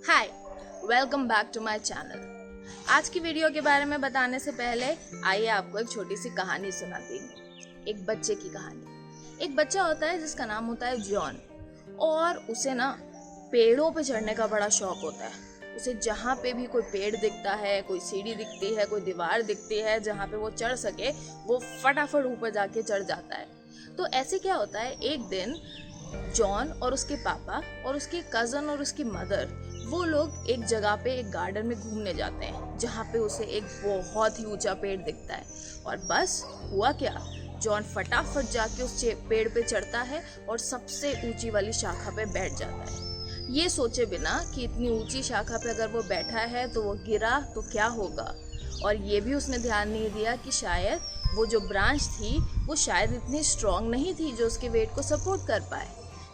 Hi, welcome back to my channel. आज की video के बारे में बताने से पहले आइए आपको एक छोटी सी कहानी सुनाती हूँ। एक बच्चे की कहानी। एक बच्चा होता है जिसका नाम होता है जॉन, और उसे ना पेड़ों पे चढ़ने का बड़ा शौक होता है। उसे जहाँ पे भी कोई पेड़ दिखता है, कोई सीढ़ी दिखती है, कोई दीवार दिखती है जहाँ पे वो चढ़ सके, वो फटाफट ऊपर जाके चढ़ जाता है। तो ऐसे क्या होता है, एक दिन जॉन और उसके पापा और उसके कज़न और उसकी मदर, वो लोग एक जगह पे एक गार्डन में घूमने जाते हैं जहाँ पे उसे एक बहुत ही ऊंचा पेड़ दिखता है। और बस हुआ क्या, जॉन फटाफट जाके उस पेड़ पे चढ़ता है और सबसे ऊंची वाली शाखा पे बैठ जाता है, ये सोचे बिना कि इतनी ऊंची शाखा पे अगर वो बैठा है तो वो गिरा तो क्या होगा। और ये भी उसने ध्यान नहीं दिया कि शायद वो जो ब्रांच थी वो शायद इतनी स्ट्रांग नहीं थी जो उसके वेट को सपोर्ट कर पाए।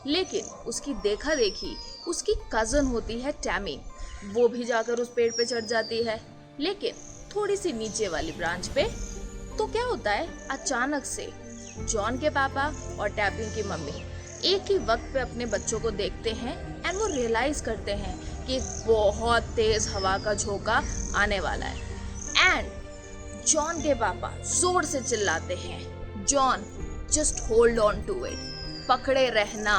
लेकिन उसकी देखा देखी उसकी कज़न होती है टैमी, वो भी जाकर उस पेड़ पे चढ़ जाती है, लेकिन थोड़ी सी नीचे वाली ब्रांच पे। तो क्या होता है, अचानक से जॉन के पापा और टैमी की मम्मी एक ही वक्त पे अपने बच्चों को देखते हैं एंड वो रियलाइज करते हैं कि एक बहुत तेज हवा का झोंका आने वाला है। एंड जॉन के पापा जोर से चिल्लाते हैं, John just hold on to it, पकड़े रहना।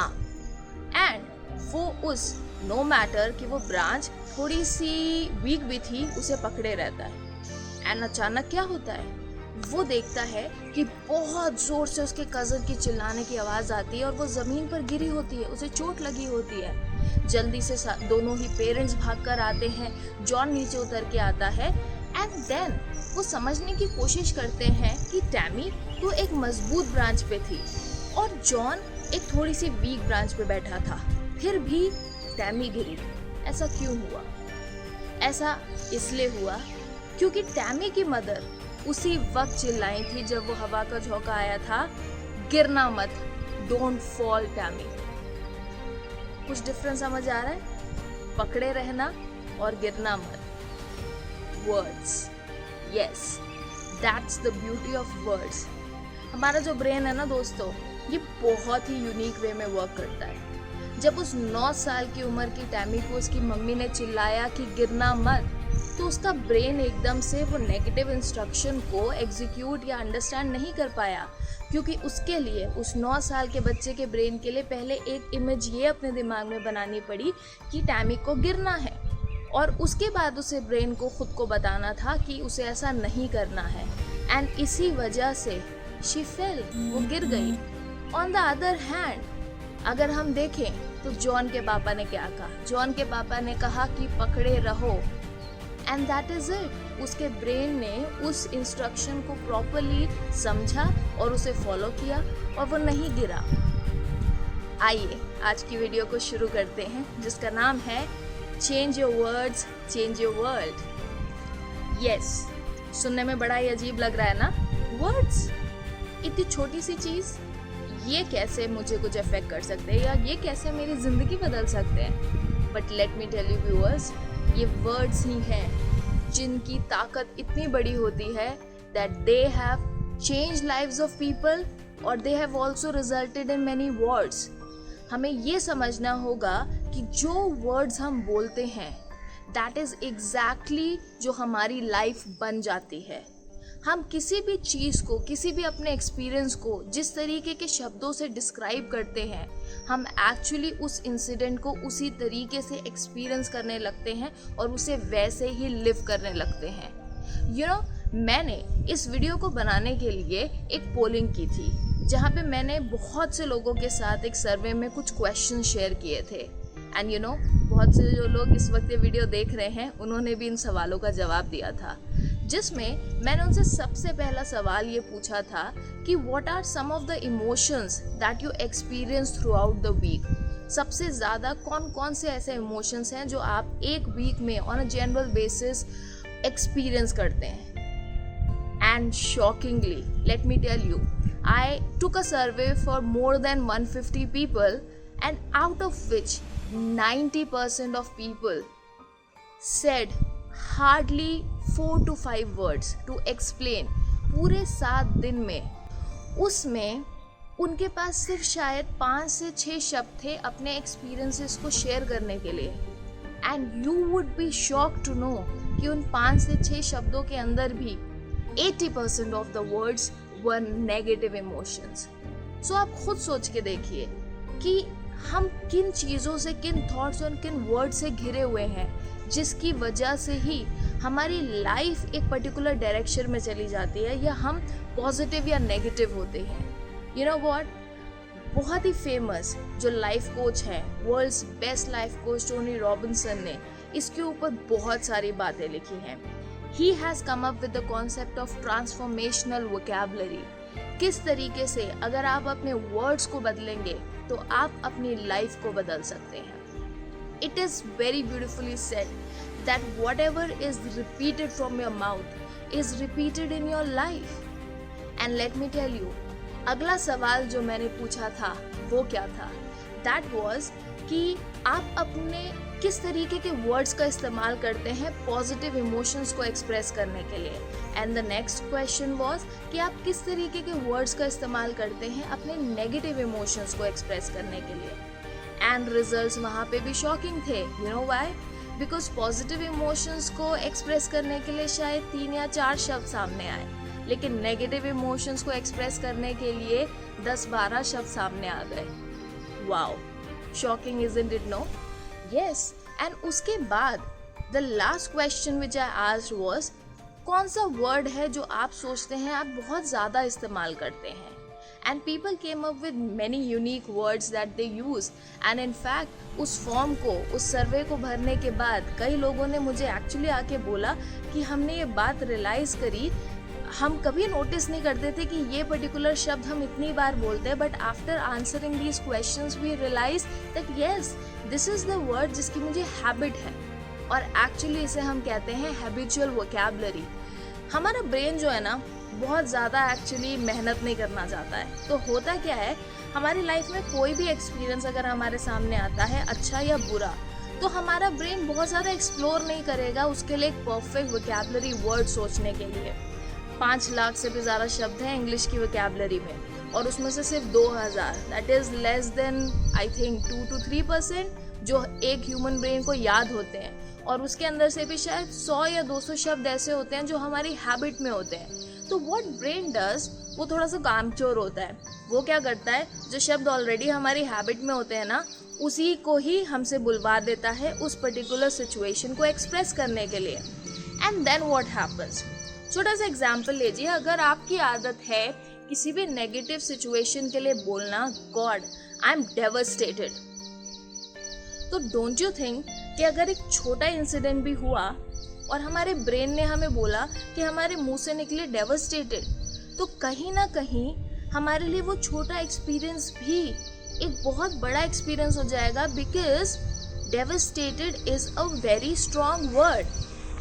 एंड वो उस नो मैटर कि वो ब्रांच थोड़ी सी वीक भी थी, उसे पकड़े रहता है। एंड अचानक क्या होता है, वो देखता है कि बहुत जोर से उसके कज़न की चिल्लाने की आवाज़ आती है और वो ज़मीन पर गिरी होती है, उसे चोट लगी होती है। जल्दी से दोनों ही पेरेंट्स भागकर आते हैं, जॉन नीचे उतर के आता है एंड देन वो समझने की कोशिश करते हैं कि टैमी तो एक मजबूत ब्रांच पे थी और जॉन एक थोड़ी सी वीक ब्रांच पे बैठा था, फिर भी टैमी गिरी। ऐसा क्यों हुआ? ऐसा इसलिए हुआ क्योंकि टैमी की मदर उसी वक्त चिल्लाई थी जब वो हवा का झोंका आया था, गिरना मत, डोंट फॉल टैमी। कुछ डिफरेंस समझ आ रहा है? पकड़े रहना और गिरना मत। Words, yes, that's the beauty of words. हमारा जो ब्रेन है ना दोस्तों, ये बहुत ही यूनिक वे में वर्क करता है। जब उस 9 साल की उम्र की टैमी को उसकी मम्मी ने चिल्लाया कि गिरना मत, तो उसका ब्रेन एकदम से वो नेगेटिव इंस्ट्रक्शन को एग्जीक्यूट या अंडरस्टैंड नहीं कर पाया, क्योंकि उसके लिए, उस 9 साल के बच्चे के ब्रेन के लिए पहले एक इमेज ये अपने दिमाग में बनानी पड़ी कि टैमी को गिरना है, और उसके बाद उसे ब्रेन को खुद को बताना था कि उसे ऐसा नहीं करना है। एंड इसी वजह से शी फेल, वो गिर गई। ऑन द अदर हैंड अगर हम देखें तो जॉन के पापा ने क्या कहा? जॉन के पापा ने कहा कि पकड़े रहो, एंड दैट इज इट। उसके ब्रेन ने उस इंस्ट्रक्शन को प्रॉपरली समझा और उसे फॉलो किया और वो नहीं गिरा। आइए आज की वीडियो को शुरू करते हैं, जिसका नाम है change your words, change your world. Yes, सुनने में बड़ा ही अजीब लग रहा है ना? वर्ड्स, इतनी छोटी सी चीज़, ये कैसे मुझे कुछ अफेक्ट कर सकते हैं या ये कैसे मेरी ज़िंदगी बदल सकते हैं? But let me tell you viewers, ये वर्ड्स ही हैं जिनकी ताकत इतनी बड़ी होती है that they have change lives of people और they have also resulted in many words. हमें ये समझना होगा कि जो वर्ड्स हम बोलते हैं दैट इज़ एग्जैक्टली जो हमारी लाइफ बन जाती है। हम किसी भी चीज़ को, किसी भी अपने एक्सपीरियंस को जिस तरीके के शब्दों से डिस्क्राइब करते हैं, हम एक्चुअली उस इंसिडेंट को उसी तरीके से एक्सपीरियंस करने लगते हैं और उसे वैसे ही लिव करने लगते हैं। यू नो, मैंने इस वीडियो को बनाने के लिए एक पोलिंग की थी, जहाँ पे मैंने बहुत से लोगों के साथ एक सर्वे में कुछ क्वेश्चन शेयर किए थे। एंड यू नो, बहुत से जो लोग इस वक्त ये वीडियो देख रहे हैं उन्होंने भी इन सवालों का जवाब दिया था, जिसमें मैंने उनसे सबसे पहला सवाल ये पूछा था कि what are some of the emotions that you experience throughout the week. सबसे ज़्यादा कौन कौन से ऐसे इमोशंस हैं जो आप एक वीक में on a general basis experience करते हैं? And shockingly, let me tell you, I took a survey for more than 150 people, and out of which 90% of people said hardly 4 to 5 words to explain पूरे 7 दिन में। उसमें उनके पास सिर्फ शायद 5 से 6 शब्द थे अपने एक्सपीरियंसेस को शेयर करने के लिए। And you would be shocked to know कि उन 5 से 6 शब्दों के अंदर भी 80% of the words were negative emotions. So आप खुद सोच के देखिए कि हम किन चीज़ों से, किन थॉट्स और किन वर्ड से घिरे हुए हैं, जिसकी वजह से ही हमारी लाइफ एक पर्टिकुलर डायरेक्शन में चली जाती है, या हम पॉजिटिव या नेगेटिव होते हैं। यू नो व्हाट, बहुत ही फेमस जो लाइफ कोच है, world's best life coach Tony Robinson ने इसके ऊपर बहुत सारी बातें लिखी हैं। He has come up with the concept of transformational vocabulary. किस तरीके से अगर आप अपने वर्ड्स को बदलेंगे तो आप अपनी लाइफ को बदल सकते हैं। It is very beautifully said that whatever is repeated from your mouth is repeated in your life. And let me tell you, अगला सवाल जो मैंने पूछा था वो क्या था? That was कि आप अपने किस तरीके के वर्ड्स का इस्तेमाल करते हैं पॉजिटिव इमोशंस को एक्सप्रेस करने के लिए। And the next question was कि आप किस तरीके के वर्ड्स का इस्तेमाल करते हैं अपने नेगेटिव इमोशंस को एक्सप्रेस करने के लिए। एंड रिजल्ट्स वहाँ पे भी शॉकिंग थे। You know why? Because positive emotions को एक्सप्रेस करने के लिए शायद 3 या 4 शब्द सामने आए, लेकिन नेगेटिव इमोशंस को एक्सप्रेस करने के लिए 10-12 शब्द सामने आ गए। Wow, shocking isn't it? No? Yes. And उसके बाद the last question which I asked was, कौन सा वर्ड है जो आप सोचते हैं आप बहुत ज़्यादा इस्तेमाल करते हैं? And people came up with many unique words that they use. And in fact उस फॉर्म को, उस सर्वे को भरने के बाद कई लोगों ने मुझे एक्चुअली आके बोला कि हमने ये बात रियलाइज़ करी, हम कभी नोटिस नहीं करते थे कि ये पर्टिकुलर शब्द हम इतनी बार बोलते हैं, but after answering these questions we realize that yes, this is the word जिसकी मुझे हैबिट है, और एक्चुअली इसे हम कहते हैं हैबिचुअल वोकैबुलरी। हमारा ब्रेन जो है ना बहुत ज़्यादा एक्चुअली मेहनत नहीं करना चाहता है। तो होता क्या है, हमारी लाइफ में कोई भी एक्सपीरियंस अगर हमारे सामने आता है, अच्छा या बुरा, तो हमारा ब्रेन बहुत ज़्यादा एक्सप्लोर नहीं करेगा उसके लिए एक परफेक्ट वोकैबुलरी वर्ड सोचने के लिए। 5 लाख से भी ज़्यादा शब्द हैं इंग्लिश की वोकैबुलरी में, और उसमें से सिर्फ 2000, that is less than I think 2 to 3% जो एक ह्यूमन ब्रेन को याद होते हैं, और उसके अंदर से भी शायद 100 या 200 शब्द ऐसे होते हैं जो हमारी हैबिट में होते हैं। तो व्हाट ब्रेन डज, वो थोड़ा सा कामचोर होता है। वो क्या करता है, जो शब्द ऑलरेडी हमारी हैबिट में होते हैं ना, उसी को ही हमसे बुलवा देता है उस पर्टिकुलर सिचुएशन को एक्सप्रेस करने के लिए। एंड देन व्हाट हैपन्स, छोटा सा एग्जाम्पल लीजिए, अगर आपकी आदत है किसी भी नेगेटिव सिचुएशन के लिए बोलना, गॉड आई एम डेवस्टेटेड, तो डोंट यू थिंक कि अगर एक छोटा इंसिडेंट भी हुआ और हमारे ब्रेन ने हमें बोला कि हमारे मुंह से निकले डेवस्टेटेड, तो कहीं ना कहीं हमारे लिए वो छोटा एक्सपीरियंस भी एक बहुत बड़ा एक्सपीरियंस हो जाएगा, because devastated is a very strong word,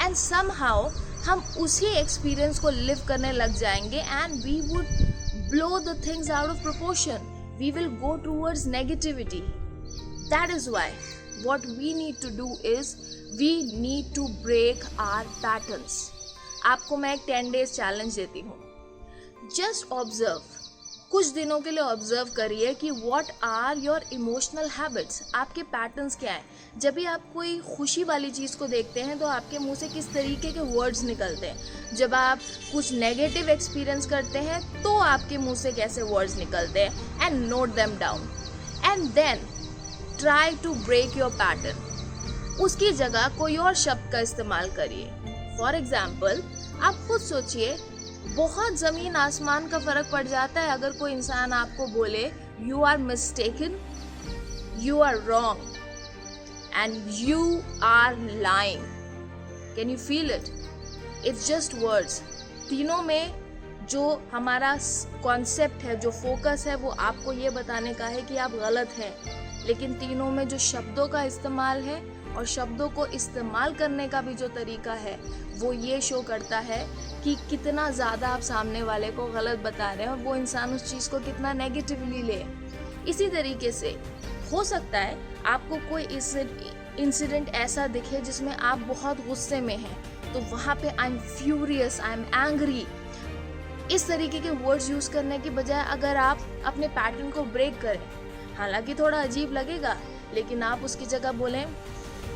and somehow हम उसी एक्सपीरियंस को लिव करने लग जाएंगे, and we would blow the things out of proportion, we will go towards negativity. That is why what we need to do is we need to break our patterns. आपको मैं एक 10 days challenge देती हूँ। Just observe, कुछ दिनों के लिए observe करिए कि what are your emotional habits, आपके पैटर्न्स क्या हैं। जब भी आप कोई खुशी वाली चीज़ को देखते हैं तो आपके मुंह से किस तरीके के वर्ड्स निकलते हैं, जब आप कुछ नेगेटिव एक्सपीरियंस करते हैं तो आपके मुंह से कैसे वर्ड्स निकलते हैं, and note them down, and then try to break your pattern. उसकी जगह कोई और शब्द का इस्तेमाल करिए। फॉर एग्जाम्पल, आप खुद सोचिए, बहुत ज़मीन आसमान का फ़र्क पड़ जाता है अगर कोई इंसान आपको बोले you are mistaken, you are wrong and you are lying. Can you feel it? It's just words. तीनों में जो हमारा कॉन्सेप्ट है, जो फोकस है, वो आपको ये बताने का है कि आप गलत हैं, लेकिन तीनों में जो शब्दों का इस्तेमाल है और शब्दों को इस्तेमाल करने का भी जो तरीका है, वो ये शो करता है कि कितना ज़्यादा आप सामने वाले को गलत बता रहे हैं और वो इंसान उस चीज़ को कितना नेगेटिवली ले। इसी तरीके से हो सकता है आपको कोई इंसिडेंट ऐसा दिखे जिसमें आप बहुत गुस्से में हैं, तो वहाँ पे I am furious, I am angry, इस तरीके के वर्ड्स यूज़ करने की बजाय अगर आप अपने पैटर्न को ब्रेक करें, हालांकि थोड़ा अजीब लगेगा, लेकिन आप उसकी जगह बोलें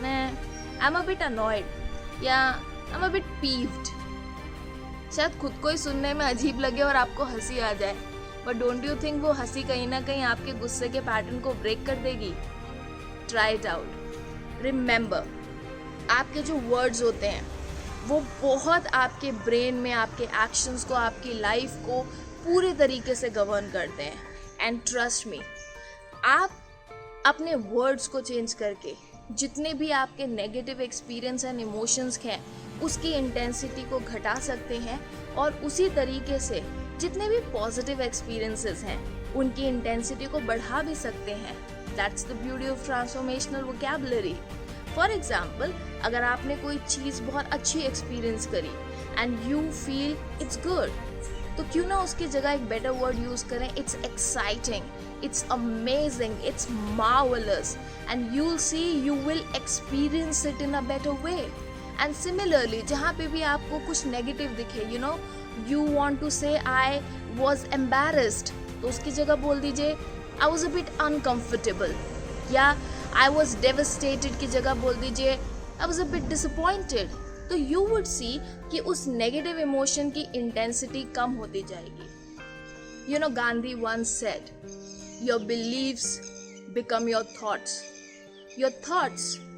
मैं I am a bit annoyed या आई एम अ बिट पीव्ड। शायद खुद को ही सुनने में अजीब लगे और आपको हंसी आ जाए, बट डोंट यू थिंक वो हंसी कहीं ना कहीं आपके गुस्से के पैटर्न को ब्रेक कर देगी? Try it out. रिमेंबर, आपके जो वर्ड्स होते हैं वो बहुत आपके ब्रेन में आपके एक्शंस को, आपकी लाइफ को पूरे तरीके से गवर्न करते हैं। एंड ट्रस्ट मी, आप अपने वर्ड्स को चेंज करके जितने भी आपके नेगेटिव एक्सपीरियंस एंड इमोशंस हैं उसकी इंटेंसिटी को घटा सकते हैं, और उसी तरीके से जितने भी पॉजिटिव एक्सपीरियंसेस हैं उनकी इंटेंसिटी को बढ़ा भी सकते हैं। That's the beauty of transformational vocabulary. For example, अगर आपने कोई चीज़ बहुत अच्छी एक्सपीरियंस करी and you feel it's good, तो क्यों ना उसकी जगह एक बेटर वर्ड यूज़ करें, it's exciting, it's amazing, it's marvelous, and you'll see you will experience it in a better way. And similarly, जहाँ पे भी आपको कुछ negative दिखे, you want to say I was embarrassed, तो उसकी जगह बोल दीजिए I was a bit uncomfortable, या I was devastated की जगह बोल दीजिए I was a bit disappointed. तो you would see कि उस negative emotion की intensity कम होती जाएगी. Gandhi once said, your beliefs become your thoughts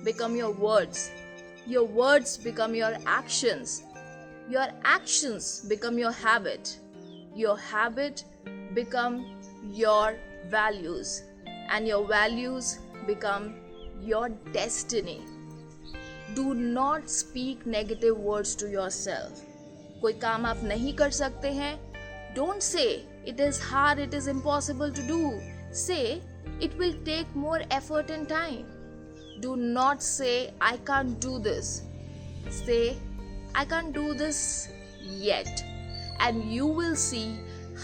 become your words become your actions become your habit become your values, and your values become your destiny. Do not speak negative words to yourself. कोई काम आप नहीं कर सकते हैं, don't say it is hard, it is impossible to do. Say it will take more effort and time. Do not say I can't do this. Say I can't do this yet. And you will see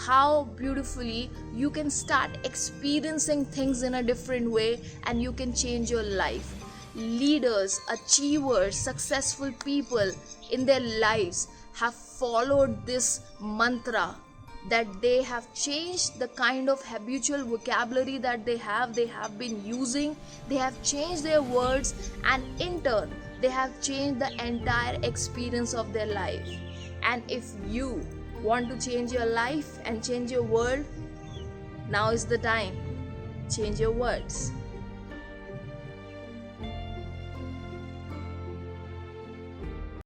how beautifully you can start experiencing things in a different way, and you can change your life. Leaders, achievers, successful people in their lives have followed this mantra, that they have changed the kind of habitual vocabulary that they have been using. They have changed their words, and in turn they have changed the entire experience of their life. And if you want to change your life and change your world, now is the time. Change your words.